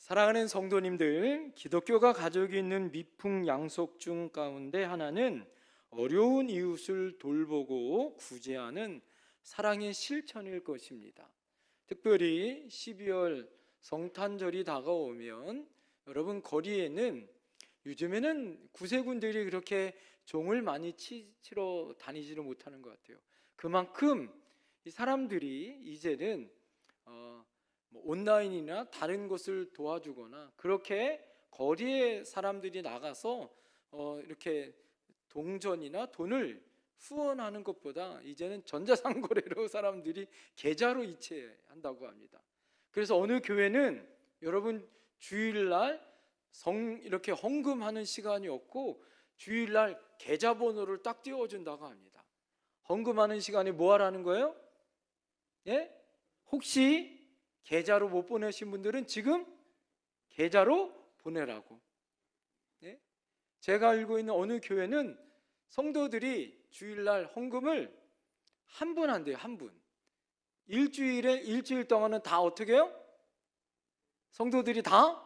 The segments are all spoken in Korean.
사랑하는 성도님들, 기독교가 가지고 있는 미풍양속 가운데 하나는 어려운 이웃을 돌보고 구제하는 사랑의 실천일 것입니다. 특별히 12월 성탄절이 다가오면 여러분 거리에는 요즘에는 구세군들이 그렇게 종을 많이 치러 다니지를 못하는 것 같아요. 그만큼 이 사람들이 이제는 온라인이나 다른 것을 도와주거나 그렇게 거리에 사람들이 나가서 이렇게 동전이나 돈을 후원하는 것보다 이제는 전자상거래로 사람들이 계좌로 이체한다고 합니다. 그래서 어느 교회는 여러분 주일날 이렇게 헌금하는 시간이 없고 주일날 계좌번호를 딱 띄워준다고 합니다. 헌금하는 시간에 뭐 하라는 거예요? 예? 혹시 계좌로 못 보내신 분들은 지금 계좌로 보내라고. 예? 제가 알고 있는 어느 교회는 성도들이 주일날 헌금을 한 분 한대요. 한 분. 일주일 동안은 다 어떻게 해요? 성도들이 다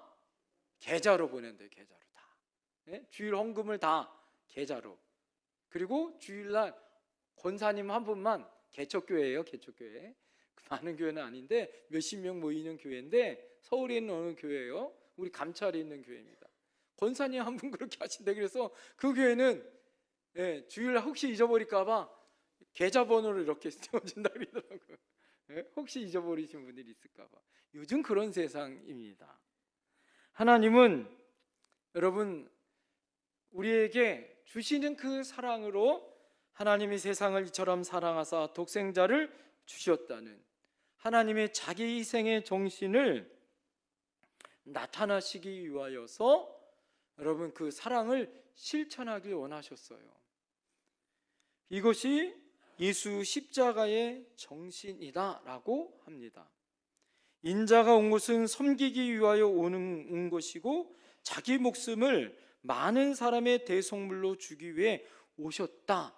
계좌로 보낸대요. 계좌로 다. 예? 주일 헌금을 다 계좌로. 그리고 주일날 권사님 한 분만, 개척교회예요. 개척교회. 많은 교회는 아닌데 몇십 명 모이는 교회인데 서울에 있는 어느 교회예요. 우리 감찰에 있는 교회입니다. 권사님 한 분 그렇게 하신대. 그래서 그 교회는 주일날 혹시 잊어버릴까 봐 계좌번호를 이렇게 띄워준다 그러더라고요. 혹시 잊어버리신 분들이 있을까 봐. 요즘 그런 세상입니다. 하나님은 여러분 우리에게 주시는 그 사랑으로 하나님이 세상을 이처럼 사랑하사 독생자를 주셨다는 하나님의 자기 희생의 정신을 나타나시기 위하여서 여러분 그 사랑을 실천하길 원하셨어요. 이것이 예수 십자가의 정신이다라고 합니다. 인자가 온 것은 섬기기 위하여 온 것이고 자기 목숨을 많은 사람의 대속물로 주기 위해 오셨다.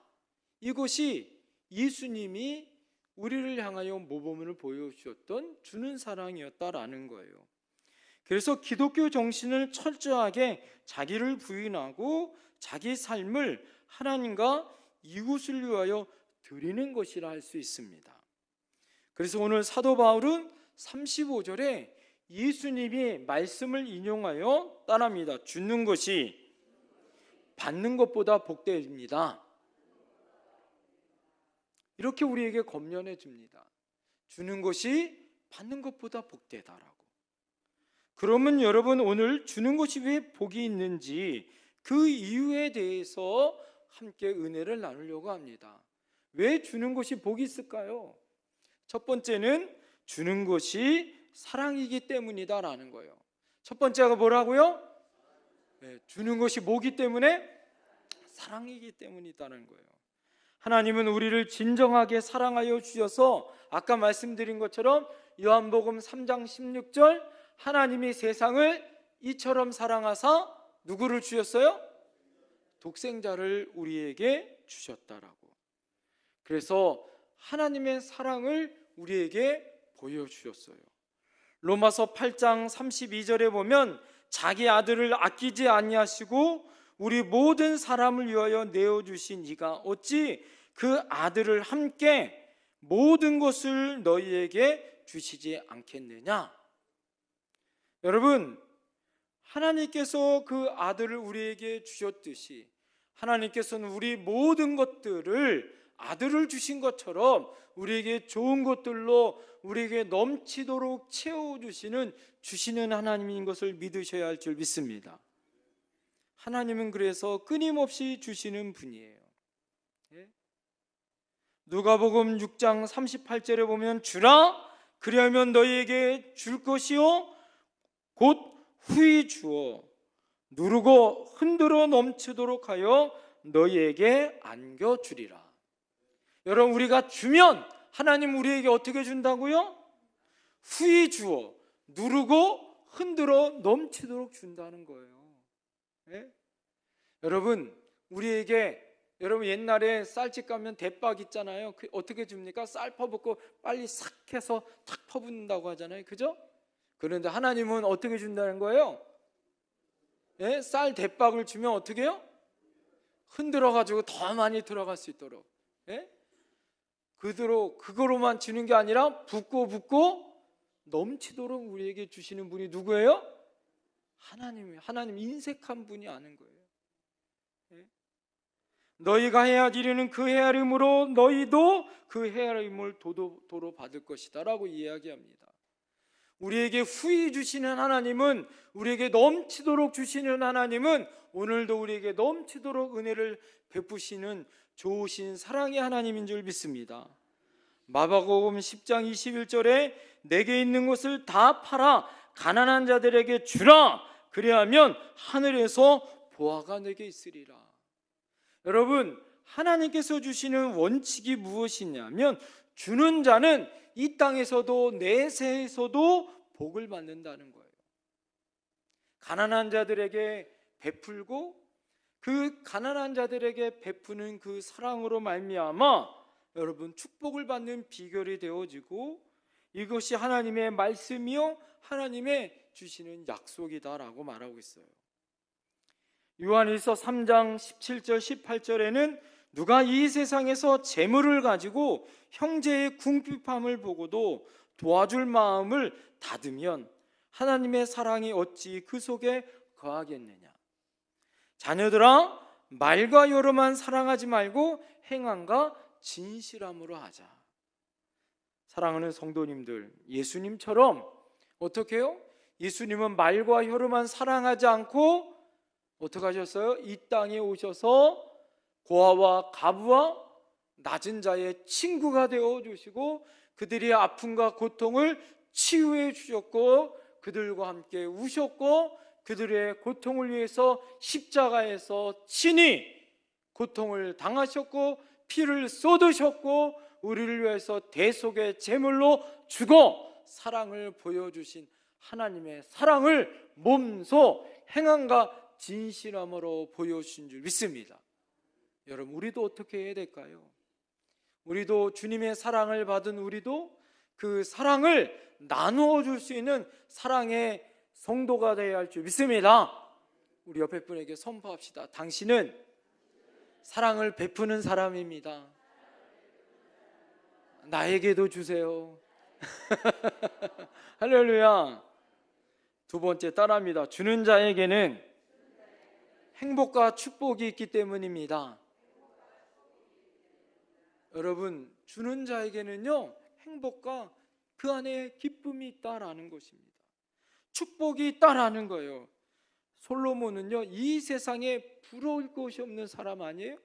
이것이 예수님이 우리를 향하여 모범을 보여주셨던 주는 사랑이었다라는 거예요. 그래서 기독교 정신을 철저하게 자기를 부인하고 자기 삶을 하나님과 이웃을 위하여 드리는 것이라 할 수 있습니다. 그래서 오늘 사도 바울은 35절에 예수님이 말씀을 인용하여 따라합니다. 주는 것이 받는 것보다 복되입니다. 이렇게 우리에게 권면해 줍니다. 주는 것이 받는 것보다 복되다라고. 그러면 여러분 오늘 주는 것이 왜 복이 있는지 그 이유에 대해서 함께 은혜를 나누려고 합니다. 왜 주는 것이 복이 있을까요? 첫 번째는 주는 것이 사랑이기 때문이다라는 거예요. 첫 번째가 뭐라고요? 주는 것이 뭐기 때문에? 사랑이기 때문이다는 거예요. 하나님은 우리를 진정하게 사랑하여 주셔서 아까 말씀드린 것처럼 요한복음 3장 16절 하나님이 세상을 이처럼 사랑하사 누구를 주셨어요? 독생자를 우리에게 주셨다라고. 그래서 하나님의 사랑을 우리에게 보여주셨어요. 로마서 8장 32절에 보면 자기 아들을 아끼지 아니하시고 우리 모든 사람을 위하여 내어주신 이가 어찌 그 아들을 함께 모든 것을 너희에게 주시지 않겠느냐. 여러분 하나님께서 그 아들을 우리에게 주셨듯이 하나님께서는 우리 모든 것들을 아들을 주신 것처럼 우리에게 좋은 것들로 우리에게 넘치도록 주시는 하나님인 것을 믿으셔야 할 줄 믿습니다. 하나님은 그래서 끊임없이 주시는 분이에요. 누가복음 6장 38절에 보면 주라 그리하면 너희에게 줄 것이요 곧 후히 주어 누르고 흔들어 넘치도록 하여 너희에게 안겨주리라. 여러분 우리가 주면 하나님 우리에게 어떻게 준다고요? 후히 주어 누르고 흔들어 넘치도록 준다는 거예요. 여러분 우리에게 여러분 옛날에 쌀집 가면 대박 있잖아요. 어떻게 줍니까? 쌀 퍼붓고 빨리 싹 해서 탁 퍼붓는다고 하잖아요. 그죠? 그런데 하나님은 어떻게 준다는 거예요? 예? 쌀 대박을 주면 어떻게 해요? 흔들어 가지고 더 많이 들어갈 수 있도록. 예? 그거로만 주는 게 아니라 붓고 넘치도록 우리에게 주시는 분이 누구예요? 하나님이에요. 하나님 인색한 분이 아는 거예요. 예? 너희가 헤아리는 그 헤아림으로 너희도 그 헤아림을 도로 받을 것이다 라고 이야기합니다. 우리에게 후히 주시는 하나님은, 우리에게 넘치도록 주시는 하나님은 오늘도 우리에게 넘치도록 은혜를 베푸시는 좋으신 사랑의 하나님인 줄 믿습니다. 마가복음 10장 21절에 내게 있는 것을 다 팔아 가난한 자들에게 주라, 그리하면 하늘에서 보화가 내게 있으리라. 여러분, 하나님께서 주시는 원칙이 무엇이냐면 주는 자는 이 땅에서도 내세에서도 복을 받는다는 거예요. 가난한 자들에게 베풀고 그 가난한 자들에게 베푸는 그 사랑으로 말미암아 여러분 축복을 받는 비결이 되어지고, 이것이 하나님의 말씀이요 하나님의 주시는 약속이다라고 말하고 있어요. 요한일서 3장 17절 18절에는 누가 이 세상에서 재물을 가지고 형제의 궁핍함을 보고도 도와줄 마음을 닫으면 하나님의 사랑이 어찌 그 속에 거하겠느냐. 자녀들아, 말과 여로만 사랑하지 말고 행함과 진실함으로 하자. 사랑하는 성도님들, 예수님처럼 어떻게 해요? 예수님은 말과 혀로만 사랑하지 않고 어떻게 하셨어요? 이 땅에 오셔서 고아와 가부와 낮은 자의 친구가 되어 주시고 그들의 아픔과 고통을 치유해 주셨고 그들과 함께 우셨고 그들의 고통을 위해서 십자가에서 친히 고통을 당하셨고 피를 쏟으셨고 우리를 위해서 대속의 제물로 죽어 사랑을 보여주신 하나님의 사랑을 몸소 행함과 진실함으로 보여주신 줄 믿습니다. 여러분, 우리도 어떻게 해야 될까요? 우리도 주님의 사랑을 받은 우리도 그 사랑을 나누어 줄 수 있는 사랑의 성도가 되어야 할 줄 믿습니다. 우리 옆에 분에게 선포합시다. 당신은 사랑을 베푸는 사람입니다. 나에게도 주세요. 할렐루야. 두 번째 따라합니다. 주는 자에게는 행복과 축복이 있기 때문입니다. 여러분, 주는 자에게는요 행복과 그 안에 기쁨이 있다라는 것입니다. 축복이 있다라는 거예요. 솔로몬은요 이 세상에 부러울 것이 없는 사람 아니에요?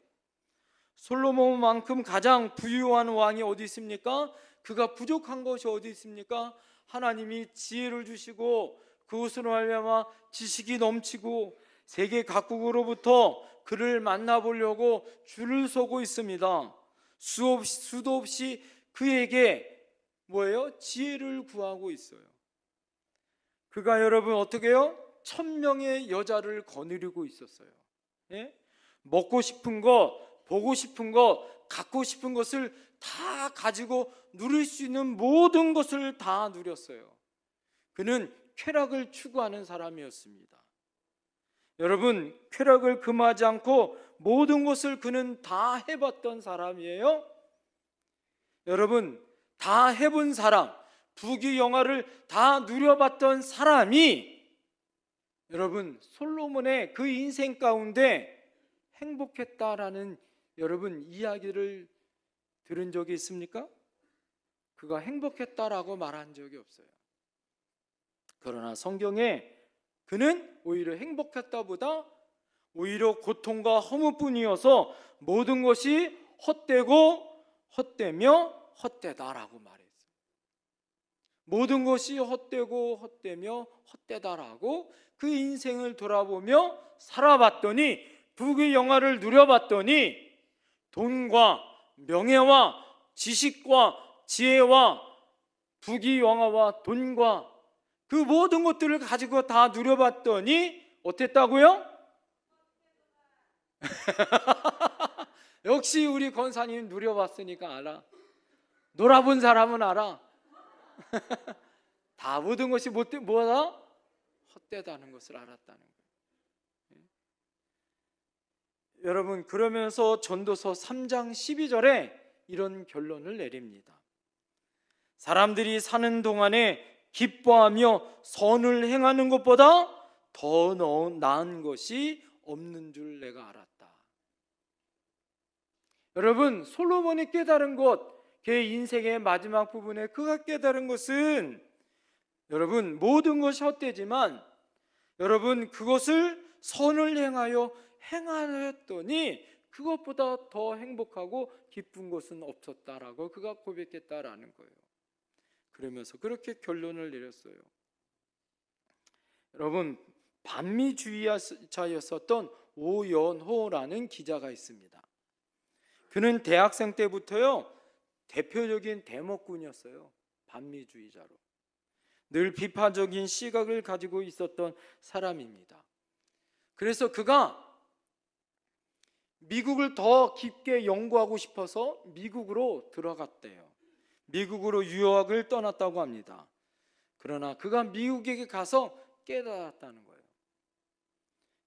솔로몬만큼 가장 부유한 왕이 어디 있습니까? 그가 부족한 것이 어디 있습니까? 하나님이 지혜를 주시고 그것으로 말미암아 지식이 넘치고 세계 각국으로부터 그를 만나보려고 줄을 서고 있습니다. 수도 없이 그에게 뭐예요? 지혜를 구하고 있어요. 그가 여러분 어떻게 해요? 1000명의 여자를 거느리고 있었어요. 예? 먹고 싶은 거, 보고 싶은 거, 갖고 싶은 것을 다 가지고 누릴 수 있는 모든 것을 다 누렸어요. 그는 쾌락을 추구하는 사람이었습니다. 여러분, 쾌락을 금하지 않고 모든 것을 그는 다 해봤던 사람이에요. 여러분, 다 해본 사람, 부귀영화를 다 누려봤던 사람이 여러분 솔로몬의 그 인생 가운데 행복했다라는 여러분 이야기를 들은 적이 있습니까? 그가 행복했다라고 말한 적이 없어요. 그러나 성경에 그는 오히려 행복했다보다 오히려 고통과 허무뿐이어서 모든 것이 헛되고 헛되며 헛되다라고 말했어요. 모든 것이 헛되고 헛되며 헛되다라고 그 인생을 돌아보며 살아봤더니 부귀영화를 누려봤더니 돈과 명예와 지식과 지혜와 부귀영화와 돈과 그 모든 것들을 가지고 다 누려봤더니 어땠다고요? 역시 우리 권사님 누려봤으니까 알아. 놀아본 사람은 알아. 다 모든 것이 뭐다? 헛되다는 것을 알았다는 거예요. 여러분, 그러면서 전도서 3장 12절에 이런 결론을 내립니다. 사람들이 사는 동안에 기뻐하며 선을 행하는 것보다 더 나은 것이 없는 줄 내가 알았다. 여러분, 솔로몬이 깨달은 것, 그의 인생의 마지막 부분에 그가 깨달은 것은 여러분 모든 것이 헛되지만 여러분 그것을 선을 행하였더니 그것보다 더 행복하고 기쁜 것은 없었다라고 그가 고백했다라는 거예요. 그러면서 그렇게 결론을 내렸어요. 여러분, 반미주의자였었던 오연호라는 기자가 있습니다. 그는 대학생 때부터요 대표적인 대목꾼이었어요. 반미주의자로 늘 비판적인 시각을 가지고 있었던 사람입니다. 그래서 그가 미국을 더 깊게 연구하고 싶어서 미국으로 들어갔대요. 미국으로 유학을 떠났다고 합니다. 그러나 그가 미국에 가서 깨달았다는 거예요.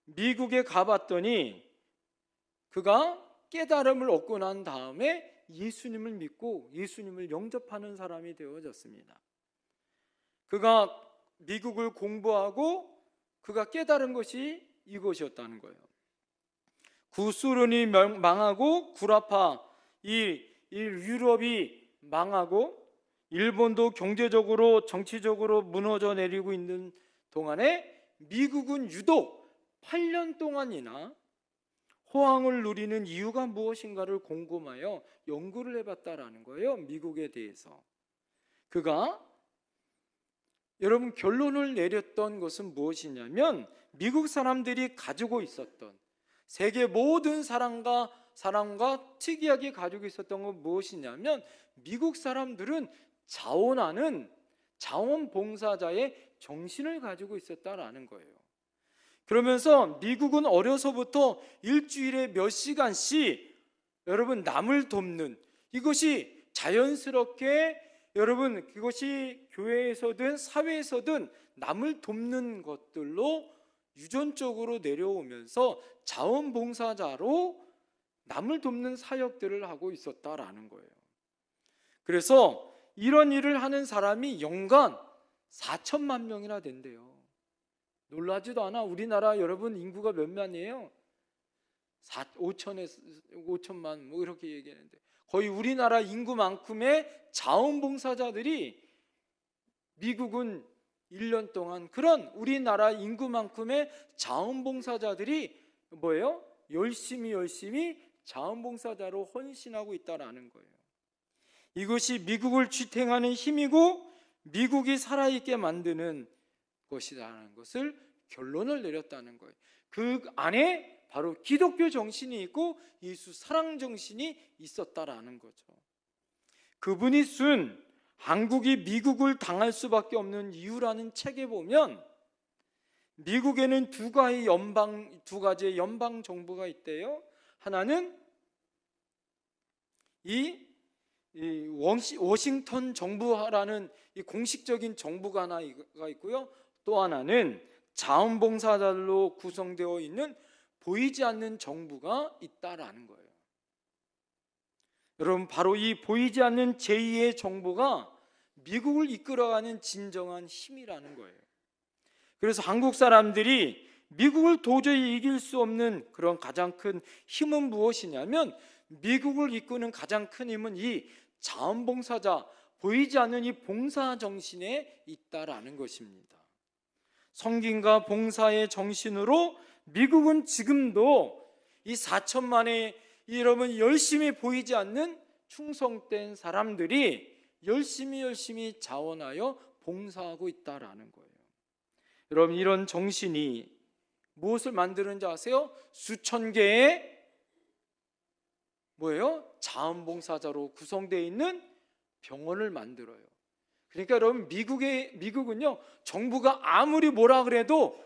미국에 가봤더니 그가 깨달음을 얻고 난 다음에 예수님을 믿고 예수님을 영접하는 사람이 되어졌습니다. 그가 미국을 공부하고 그가 깨달은 것이 이것이었다는 거예요. 구소련이 망하고 구라파 이 유럽이 망하고 일본도 경제적으로 정치적으로 무너져 내리고 있는 동안에 미국은 유독 8년 동안이나 호황을 누리는 이유가 무엇인가를 곰곰하여 연구를 해봤다라는 거예요. 미국에 대해서. 그가 여러분 결론을 내렸던 것은 무엇이냐면 미국 사람들이 가지고 있었던 세계 모든 사람과 특이하게 가지고 있었던 건 무엇이냐면 미국 사람들은 자원하는 자원봉사자의 정신을 가지고 있었다라는 거예요. 그러면서 미국은 어려서부터 일주일에 몇 시간씩 여러분 남을 돕는 이것이 자연스럽게 여러분 그것이 교회에서든 사회에서든 남을 돕는 것들로 유전적으로 내려오면서 자원봉사자로 남을 돕는 사역들을 하고 있었다라는 거예요. 그래서 이런 일을 하는 사람이 연간 4천만 명이나 된대요. 놀라지도 않아. 우리나라 여러분 인구가 몇만이에요? 5천만 뭐 이렇게 얘기하는데 거의 우리나라 인구만큼의 자원봉사자들이 미국은 1년 동안 그런 우리나라 인구만큼의 자원봉사자들이 뭐예요? 열심히 자원봉사자로 헌신하고 있다라는 거예요. 이것이 미국을 지탱하는 힘이고 미국이 살아있게 만드는 것이라는 것을 결론을 내렸다는 거예요. 그 안에 바로 기독교 정신이 있고 예수 사랑 정신이 있었다라는 거죠. 그분이 쓴 한국이 미국을 당할 수밖에 없는 이유라는 책에 보면 미국에는 두 가지의 연방 정부가 있대요. 하나는 이 워싱턴 정부라는 이 공식적인 정부가 하나가 있고요. 또 하나는 자원봉사자로 구성되어 있는 보이지 않는 정부가 있다라는 거예요. 여러분 바로 이 보이지 않는 제2의 정부가 미국을 이끌어가는 진정한 힘이라는 거예요. 그래서 한국 사람들이 미국을 도저히 이길 수 없는 그런 가장 큰 힘은 무엇이냐면 미국을 이끄는 가장 큰 힘은 이 자원봉사자, 보이지 않는 이 봉사 정신에 있다라는 것입니다. 섬김과 봉사의 정신으로 미국은 지금도 이 4천만의 여러분 열심히 보이지 않는 충성된 사람들이 열심히 자원하여 봉사하고 있다라는 거예요. 여러분 이런 정신이 무엇을 만드는지 아세요? 수천 개의 뭐예요? 자원봉사자로 구성되어 있는 병원을 만들어요. 그러니까 여러분 미국은요 정부가 아무리 뭐라 그래도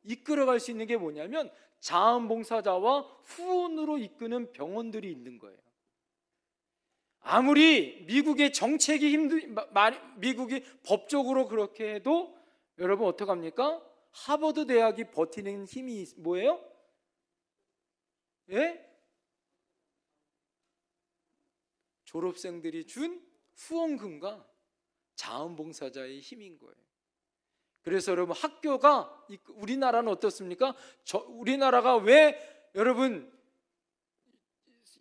이끌어갈 수 있는 게 뭐냐면 자원봉사자와 후원으로 이끄는 병원들이 있는 거예요. 아무리 미국의 정책이 미국이 법적으로 그렇게 해도 여러분 어떡합니까? 하버드 대학이 버티는 힘이 뭐예요? 예? 졸업생들이 준 후원금과 자원봉사자의 힘인 거예요. 그래서 여러분 학교가 우리나라는 어떻습니까? 우리나라가 왜 여러분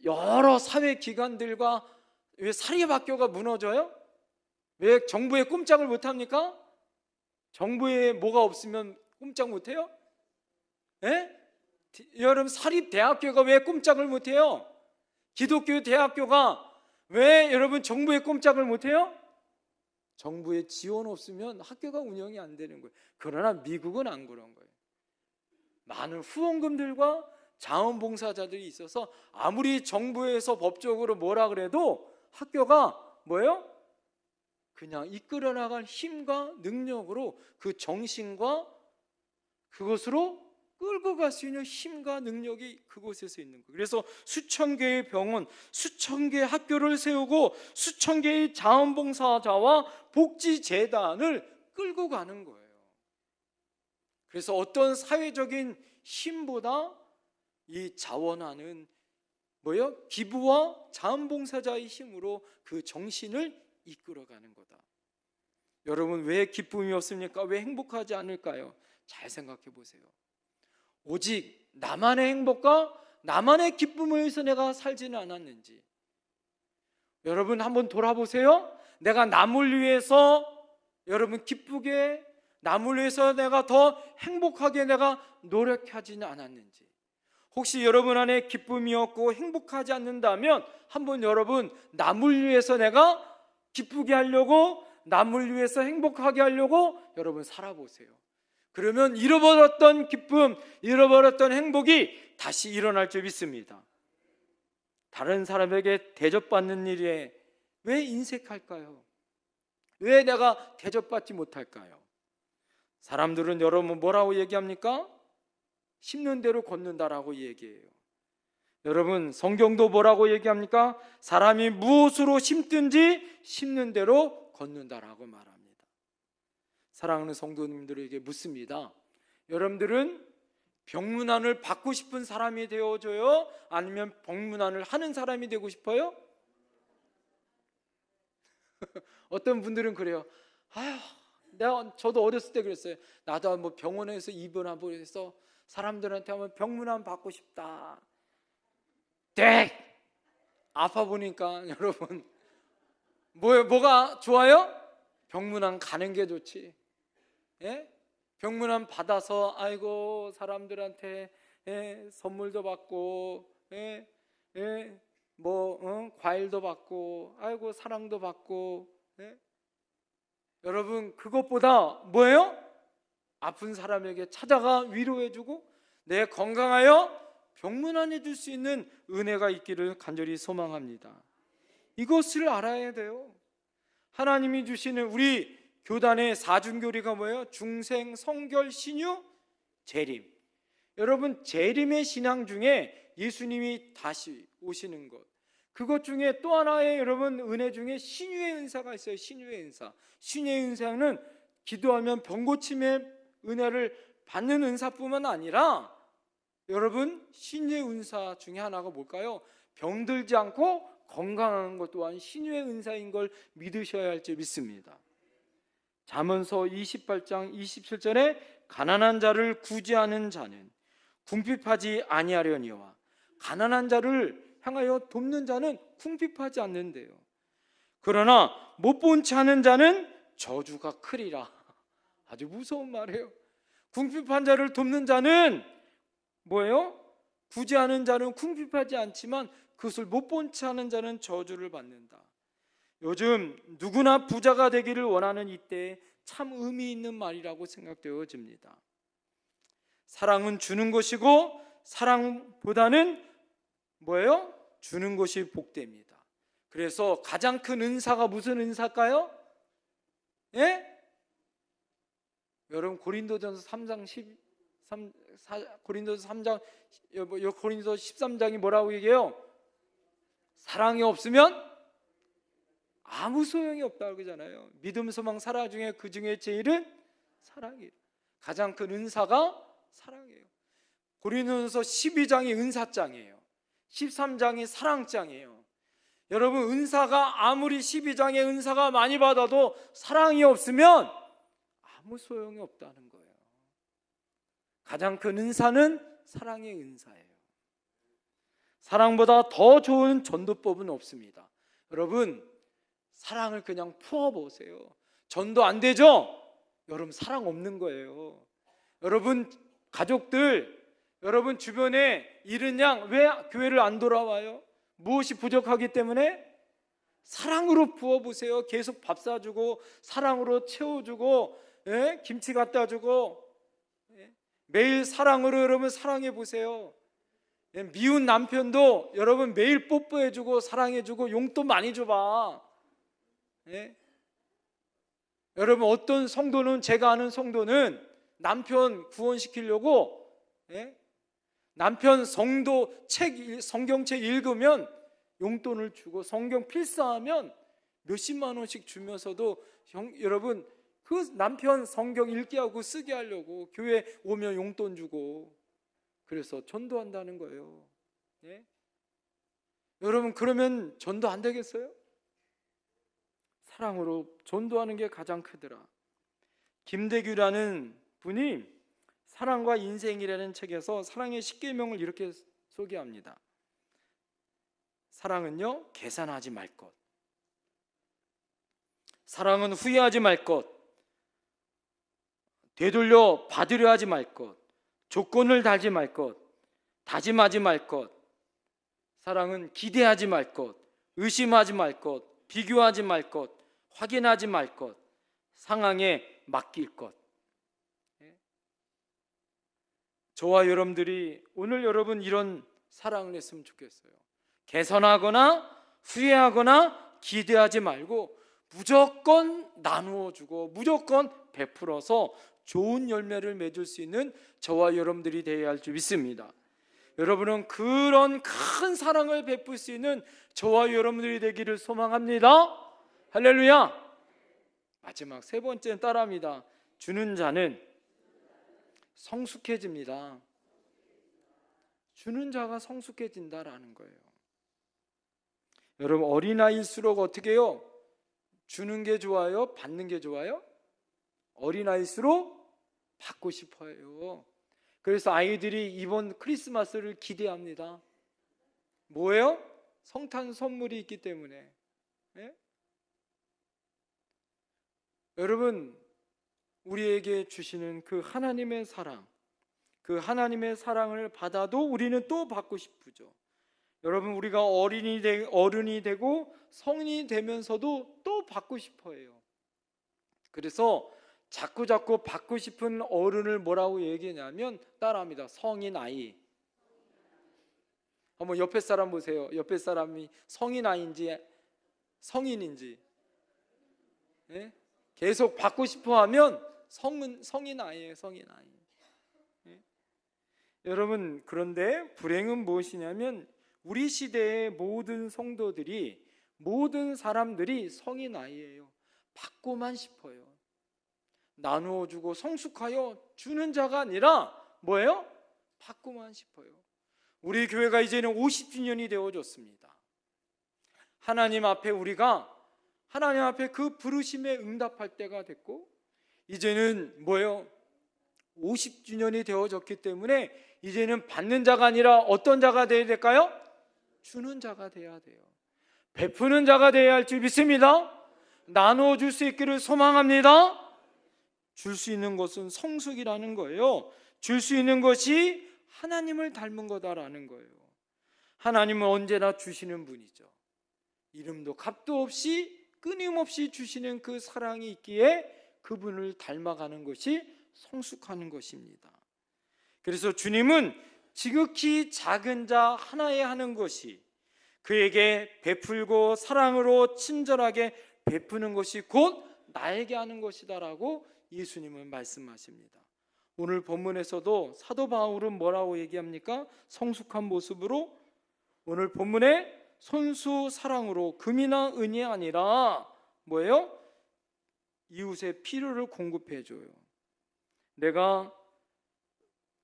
여러 사회기관들과 왜 사립학교가 무너져요? 왜 정부에 꼼짝을 못합니까? 정부에 뭐가 없으면 꼼짝 못해요? 예? 여러분 사립대학교가 왜 꼼짝을 못해요? 기독교 대학교가 왜 여러분 정부에 꼼짝을 못해요? 정부의 지원 없으면 학교가 운영이 안 되는 거예요. 그러나 미국은 안 그런 거예요. 많은 후원금들과 자원봉사자들이 있어서 아무리 정부에서 법적으로 뭐라 그래도 학교가 뭐예요? 그냥 이끌어 나갈 힘과 능력으로 그 정신과 그것으로 끌고 갈 수 있는 힘과 능력이 그곳에서 있는 거예요. 그래서 수천 개의 병원, 수천 개의 학교를 세우고 수천 개의 자원봉사자와 복지재단을 끌고 가는 거예요. 그래서 어떤 사회적인 힘보다 이 자원하는 뭐예요? 기부와 자원봉사자의 힘으로 그 정신을 이끌어가는 거다. 여러분 왜 기쁨이 없습니까? 왜 행복하지 않을까요? 잘 생각해 보세요. 오직 나만의 행복과 나만의 기쁨을 위해서 내가 살지는 않았는지. 여러분 한번 돌아보세요. 내가 남을 위해서 여러분 기쁘게, 남을 위해서 내가 더 행복하게 내가 노력하지는 않았는지. 혹시 여러분 안에 기쁨이 없고 행복하지 않는다면 한번 여러분 남을 위해서 내가 기쁘게 하려고, 남을 위해서 행복하게 하려고 여러분 살아보세요. 그러면 잃어버렸던 기쁨, 잃어버렸던 행복이 다시 일어날 줄 믿습니다. 다른 사람에게 대접받는 일에 왜 인색할까요? 왜 내가 대접받지 못할까요? 사람들은 여러분 뭐라고 얘기합니까? 심는 대로 걷는다라고 얘기해요. 여러분 성경도 뭐라고 얘기합니까? 사람이 무엇으로 심든지 심는 대로 걷는다라고 말합니다. 사랑하는 성도님들에게 묻습니다. 여러분들은 병문안을 받고 싶은 사람이 되어줘요? 아니면 병문안을 하는 사람이 되고 싶어요? 어떤 분들은 그래요. 저도 어렸을 때 그랬어요. 나도 뭐 병원에서 입원하고 해서 사람들한테 하면 병문안 받고 싶다. 네. 아파 보니까 여러분 뭐가 좋아요? 병문안 가는 게 좋지. 예? 병문안 받아서 아이고 사람들한테 선물도 받고 과일도 받고 아이고 사랑도 받고 여러분 그것보다 뭐예요? 아픈 사람에게 찾아가 위로해주고 내 건강하여 병문안해 줄 수 있는 은혜가 있기를 간절히 소망합니다. 이것을 알아야 돼요. 하나님이 주시는 우리 교단의 사중교리가 뭐예요? 중생, 성결, 신유, 재림. 여러분 재림의 신앙 중에 예수님이 다시 오시는 것, 그것 중에 또 하나의 여러분 은혜 중에 신유의 은사가 있어요. 신유의 은사. 신유의 은사는 기도하면 병고침의 은혜를 받는 은사뿐만 아니라 여러분 신유의 은사 중에 하나가 뭘까요? 병들지 않고 건강한 것 또한 신유의 은사인 걸 믿으셔야 할 줄 믿습니다. 잠언서 28장 27절에 가난한 자를 구제하는 자는 궁핍하지 아니하려니와 가난한 자를 향하여 돕는 자는 궁핍하지 않는데요. 그러나 못 본 채 하는 자는 저주가 크리라. 아주 무서운 말이에요. 궁핍한 자를 돕는 자는 뭐예요? 구제하는 자는 궁핍하지 않지만 그것을 못 본 채 하는 자는 저주를 받는다. 요즘 누구나 부자가 되기를 원하는 이때에 참 의미 있는 말이라고 생각되어집니다. 사랑은 주는 것이고 사랑보다는 뭐예요? 주는 것이 복됩니다. 그래서 가장 큰 은사가 무슨 은사일까요? 예? 여러분 고린도전서 3장 고린도서 3장 고린도서 13장이 뭐라고 얘기해요? 사랑이 없으면 아무 소용이 없다고 그러잖아요. 믿음, 소망, 사랑 중에 그 중에 제일은 사랑이에요. 가장 큰 은사가 사랑이에요. 고린도전서 12장이 은사장이에요. 13장이 사랑장이에요. 여러분, 은사가 아무리 12장의 은사가 많이 받아도 사랑이 없으면 아무 소용이 없다는 거예요. 가장 큰 은사는 사랑의 은사예요. 사랑보다 더 좋은 전도법은 없습니다. 여러분, 사랑을 그냥 풀어보세요. 전도 안 되죠? 여러분, 사랑 없는 거예요. 여러분 가족들, 여러분 주변에 잃은 양 왜 교회를 안 돌아와요? 무엇이 부족하기 때문에? 사랑으로 부어보세요. 계속 밥 사주고 사랑으로 채워주고, 김치 갖다 주고, 매일 사랑으로 여러분 사랑해 보세요. 미운 남편도 여러분 매일 뽀뽀해주고 사랑해주고 용돈 많이 줘봐. 여러분, 어떤 성도는, 제가 아는 성도는 남편 구원시키려고 남편 성경책 읽으면 용돈을 주고 성경 필사하면 몇십만 원씩 주면서도 여러분 그 남편 성경 읽게 하고 쓰게 하려고 교회 오면 용돈 주고, 그래서 전도한다는 거예요. 여러분, 그러면 전도 안 되겠어요? 사랑으로 전도하는 게 가장 크더라. 김대규라는 분이 사랑과 인생이라는 책에서 사랑의 10계명을 이렇게 소개합니다. 사랑은요, 계산하지 말 것. 사랑은 후회하지 말 것. 되돌려 받으려 하지 말 것. 조건을 달지 말 것. 다짐하지 말 것. 사랑은 기대하지 말 것. 의심하지 말 것. 비교하지 말 것. 확인하지 말 것. 상황에 맡길 것. 저와 여러분들이 오늘 여러분 이런 사랑을 했으면 좋겠어요. 개선하거나 후회하거나 기대하지 말고 무조건 나누어 주고 무조건 베풀어서 좋은 열매를 맺을 수 있는 저와 여러분들이 되어야 할 줄 믿습니다. 여러분은 그런 큰 사랑을 베풀 수 있는 저와 여러분들이 되기를 소망합니다. 할렐루야. 마지막 세 번째는 따라합니다. 주는 자는 성숙해집니다. 주는 자가 성숙해진다라는 거예요. 여러분, 어린아이일수록 어떻게 해요? 주는 게 좋아요? 받는 게 좋아요? 어린아이일수록 받고 싶어요. 그래서 아이들이 이번 크리스마스를 기대합니다. 뭐예요? 성탄 선물이 있기 때문에. 여러분, 우리에게 주시는 그 하나님의 사랑, 그 하나님의 사랑을 받아도 우리는 또 받고 싶죠. 여러분, 우리가 어른이 되고 성인이 되면서도 또 받고 싶어해요. 그래서 자꾸 받고 싶은 어른을 뭐라고 얘기하냐면 따라합니다. 성인 아이. 한번 옆에 사람 보세요. 옆에 사람이 성인 아이인지 성인인지. 계속 받고 싶어하면 성인 아이예요. 성인 아이. 여러분, 그런데 불행은 무엇이냐면 우리 시대의 모든 성도들이, 모든 사람들이 성인 아이예요. 받고만 싶어요. 나누어 주고 성숙하여 주는 자가 아니라 뭐예요? 받고만 싶어요. 우리 교회가 이제는 50주년이 되어졌습니다. 하나님 앞에 우리가 하나님 앞에 그 부르심에 응답할 때가 됐고, 이제는 뭐예요? 50주년이 되어졌기 때문에 이제는 받는 자가 아니라 어떤 자가 되어야 될까요? 주는 자가 되어야 돼요. 베푸는 자가 되어야 할 줄 믿습니다. 나누어 줄 수 있기를 소망합니다. 줄 수 있는 것은 성숙이라는 거예요. 줄 수 있는 것이 하나님을 닮은 거다라는 거예요. 하나님은 언제나 주시는 분이죠. 이름도 값도 없이 끊임없이 주시는 그 사랑이 있기에 그분을 닮아가는 것이 성숙하는 것입니다. 그래서 주님은 지극히 작은 자 하나에 하는 것이, 그에게 베풀고 사랑으로 친절하게 베푸는 것이 곧 나에게 하는 것이다라고 예수님은 말씀하십니다. 오늘 본문에서도 사도 바울은 뭐라고 얘기합니까? 성숙한 모습으로 오늘 본문에 손수 사랑으로 금이나 은이 아니라 뭐예요? 이웃의 필요를 공급해 줘요. 내가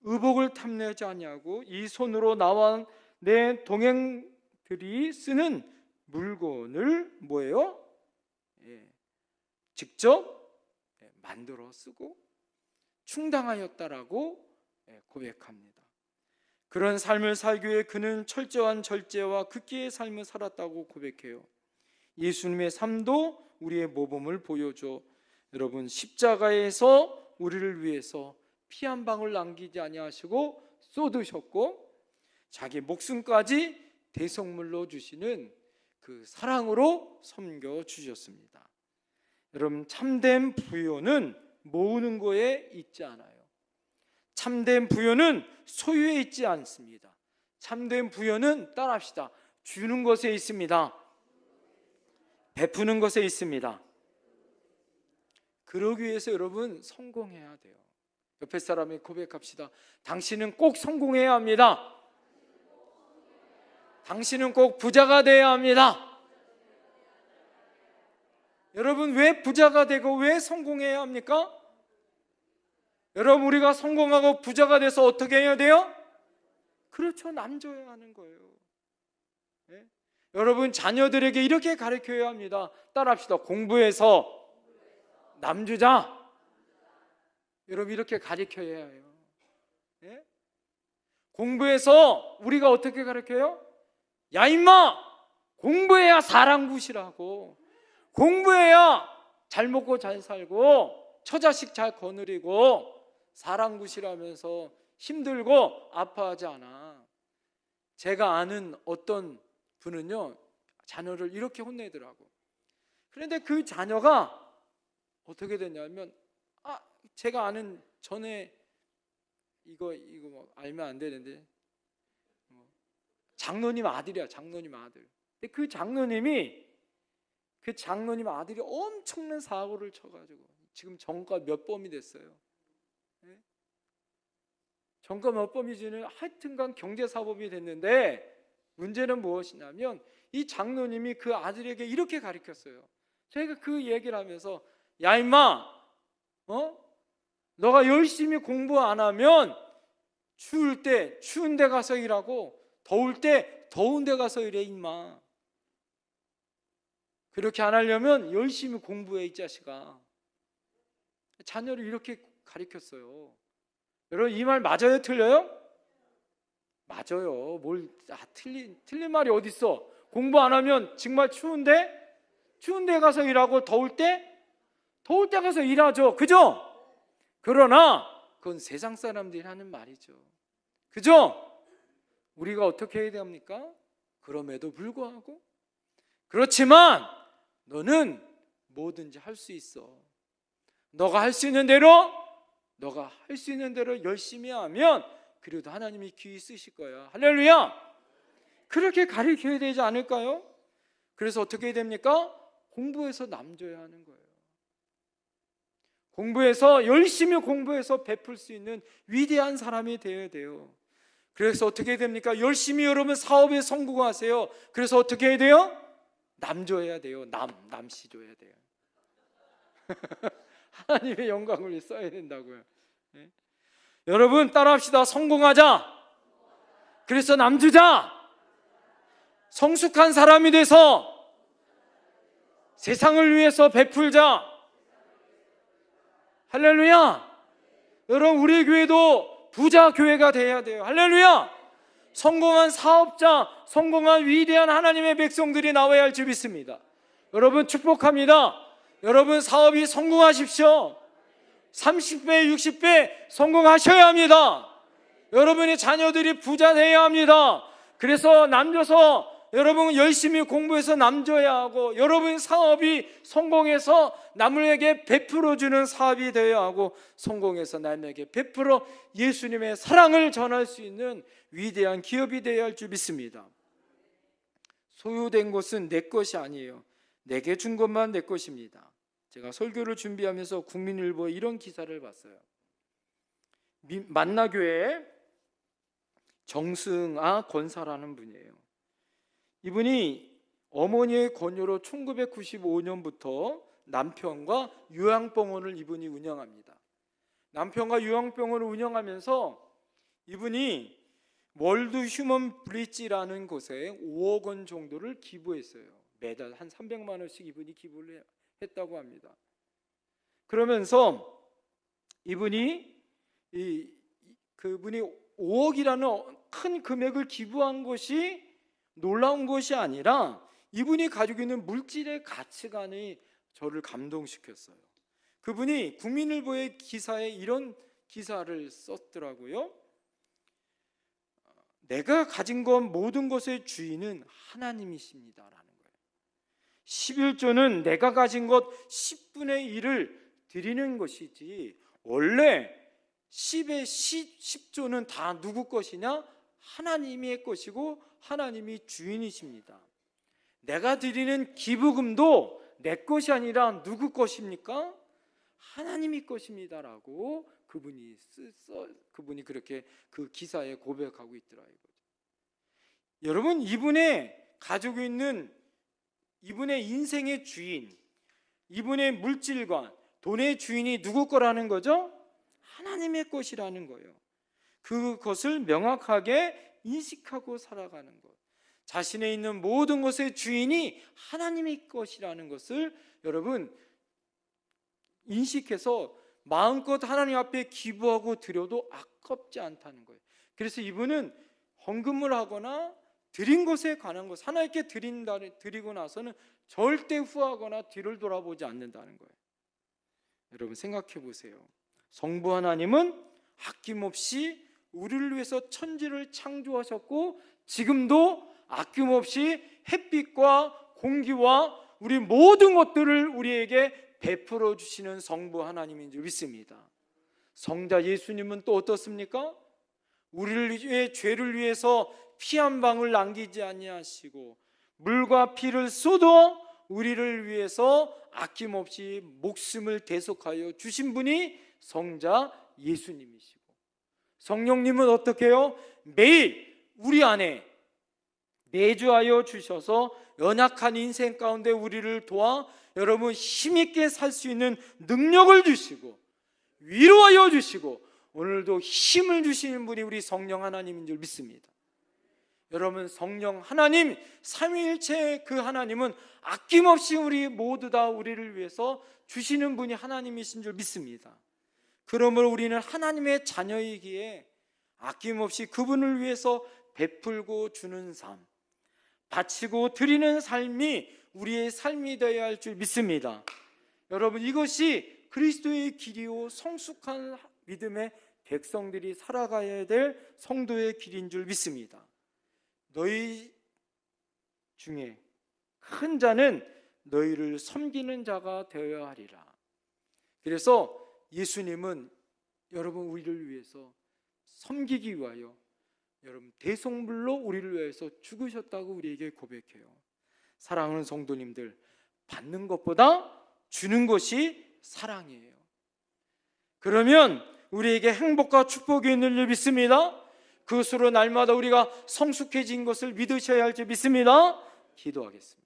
의복을 탐내지 아니하고 이 손으로 나와 내 동행들이 쓰는 물건을 뭐예요? 직접 만들어 쓰고 충당하였다라고 고백합니다. 그런 삶을 살기 위해 그는 철저한 절제와 극기의 삶을 살았다고 고백해요. 예수님의 삶도 우리의 모범을 보여줘. 여러분, 십자가에서 우리를 위해서 피 한 방울 남기지 아니하시고 쏟으셨고 자기 목숨까지 대속물로 주시는 그 사랑으로 섬겨 주셨습니다. 여러분, 참된 부요는 모으는 거에 있지 않아요. 참된 부요는 소유에 있지 않습니다. 참된 부요는 따라합시다. 주는 것에 있습니다. 베푸는 것에 있습니다. 그러기 위해서 여러분 성공해야 돼요. 옆에 사람이 고백합시다. 당신은 꼭 성공해야 합니다. 당신은 꼭 부자가 되어야 합니다. 여러분, 왜 부자가 되고 왜 성공해야 합니까? 여러분, 우리가 성공하고 부자가 돼서 어떻게 해야 돼요? 그렇죠, 남줘야 하는 거예요. 네? 여러분, 자녀들에게 이렇게 가르쳐야 합니다. 따라합시다. 공부해서 남주자. 여러분, 이렇게 가르쳐야 해요. 네? 공부해서 우리가 어떻게 가르쳐요? 야 임마, 공부해야 사랑굿이라고. 공부해야 잘 먹고 잘 살고 처자식 잘 거느리고 사랑굿이라면서 힘들고 아파하지 않아. 제가 아는 어떤 분은요, 자녀를 이렇게 혼내더라고. 그런데 그 자녀가 어떻게 됐냐면, 제가 아는 전에 이거 뭐 알면 안 되는데, 장로님 아들이야. 장로님 아들. 근데 그 장로님 아들이 엄청난 사고를 쳐가지고 지금 전과 몇 범이 됐어요. 네? 전과 몇 범이지는 하여튼간 경제사범이 됐는데, 문제는 무엇이냐면 이 장로님이 그 아들에게 이렇게 가르쳤어요. 제가 그 얘기를 하면서, 야 임마, 너가 열심히 공부 안 하면 추울 때 추운 데 가서 일하고 더울 때 더운 데 가서 일해 임마. 그렇게 안 하려면 열심히 공부해 이 자식아. 자녀를 이렇게 가르쳤어요. 여러분, 이 말 맞아요, 틀려요? 맞아요. 틀린 말이 어디 있어? 공부 안 하면 정말 추운데 가서 일하고 더울 때 가서 일하죠. 그죠? 그러나 그건 세상 사람들이 하는 말이죠. 그죠? 우리가 어떻게 해야 됩니까? 그럼에도 불구하고, 그렇지만 너는 뭐든지 할 수 있어. 너가 할 수 있는 대로 열심히 하면 그래도 하나님이 귀히 쓰실 거야. 할렐루야. 그렇게 가르쳐야 되지 않을까요? 그래서 어떻게 해야 됩니까? 공부해서 남줘야 하는 거예요. 열심히 공부해서 베풀 수 있는 위대한 사람이 되어야 돼요. 그래서 어떻게 해야 됩니까? 열심히 여러분 사업에 성공하세요. 그래서 어떻게 해야 돼요? 남줘야 돼요. 남씨 줘야 돼요. 하나님의 영광을 써야 된다고요. 네? 여러분, 따라합시다. 성공하자. 그래서 남주자. 성숙한 사람이 돼서 세상을 위해서 베풀자. 할렐루야. 여러분, 우리 교회도 부자 교회가 돼야 돼요. 할렐루야. 성공한 사업자, 성공한 위대한 하나님의 백성들이 나와야 할 줄 믿습니다. 여러분, 축복합니다. 여러분, 사업이 성공하십시오. 30배, 60배 성공하셔야 합니다. 여러분의 자녀들이 부자 되어야 합니다. 그래서 남줘서 여러분 열심히 공부해서 남줘야 하고, 여러분 사업이 성공해서 남에게 베풀어주는 사업이 되어야 하고, 성공해서 남에게 베풀어 예수님의 사랑을 전할 수 있는 위대한 기업이 되어야 할 줄 믿습니다. 소유된 것은 내 것이 아니에요. 내게 준 것만 내 것입니다. 제가 설교를 준비하면서 국민일보에 이런 기사를 봤어요. 만나교회 정승아 권사라는 분이에요. 이분이 어머니의 권유로 1995년부터 남편과 요양병원을 이분이 운영합니다. 남편과 요양병원을 운영하면서 이분이 월드 휴먼 브릿지라는 곳에 5억 원 정도를 기부했어요. 매달 한 300만 원씩 이분이 기부를 했다고 합니다. 그러면서 그분이 5억이라는 큰 금액을 기부한 것이 놀라운 것이 아니라 이분이 가지고 있는 물질의 가치관이 저를 감동시켰어요. 그분이 국민일보의 기사에 이런 기사를 썼더라고요. 내가 가진 것 모든 것의 주인은 하나님이십니다라는 거예요. 11조는 내가 가진 것 10분의 1을 드리는 것이지 원래 10의 10조는 다 누구 것이냐? 하나님의 것이고 하나님이 주인이십니다. 내가 드리는 기부금도 내 것이 아니라 누구 것입니까? 하나님의 것입니다라고 그분이 그렇게 그 기사에 고백하고 있더라고요. 여러분, 이분의 가지고 있는 이분의 인생의 주인, 이분의 물질과 돈의 주인이 누구 거라는 거죠? 하나님의 것이라는 거예요. 그것을 명확하게 인식하고 살아가는 것, 자신에 있는 모든 것의 주인이 하나님의 것이라는 것을 여러분 인식해서 마음껏 하나님 앞에 기부하고 드려도 아깝지 않다는 거예요. 그래서 이분은 헌금을 하거나 드린 것에 관한 것, 하나님께 드리고 나서는 절대 후하거나 뒤를 돌아보지 않는다는 거예요. 여러분 생각해 보세요. 성부 하나님은 아낌없이 우리를 위해서 천지를 창조하셨고 지금도 아낌없이 햇빛과 공기와 우리 모든 것들을 우리에게 베풀어 주시는 성부 하나님인 줄 믿습니다. 성자 예수님은 또 어떻습니까? 우리를 위해 죄를 위해서 피 한 방울 남기지 아니하시고 물과 피를 쏟아 우리를 위해서 아낌없이 목숨을 대속하여 주신 분이 성자 예수님이시고, 성령님은 어떻게 해요? 매일 우리 안에 내주하여 주셔서 연약한 인생 가운데 우리를 도와 여러분 힘있게 살 수 있는 능력을 주시고 위로하여 주시고 오늘도 힘을 주시는 분이 우리 성령 하나님인 줄 믿습니다. 여러분, 성령 하나님 삼위일체 그 하나님은 아낌없이 우리 모두 다 우리를 위해서 주시는 분이 하나님이신 줄 믿습니다. 그러므로 우리는 하나님의 자녀이기에 아낌없이 그분을 위해서 베풀고 주는 삶, 바치고 드리는 삶이 우리의 삶이 되어야 할 줄 믿습니다. 여러분, 이것이 그리스도의 길이요 성숙한 믿음의 백성들이 살아가야 될 성도의 길인 줄 믿습니다. 너희 중에 큰 자는 너희를 섬기는 자가 되어야 하리라. 그래서 예수님은 여러분 우리를 위해서 섬기기 위하여 여러분 대속물로 우리를 위해서 죽으셨다고 우리에게 고백해요. 사랑하는 성도님들, 받는 것보다 주는 것이 사랑이에요. 그러면 우리에게 행복과 축복이 있는 줄 믿습니다. 그것으로 날마다 우리가 성숙해진 것을 믿으셔야 할 줄 믿습니다. 기도하겠습니다.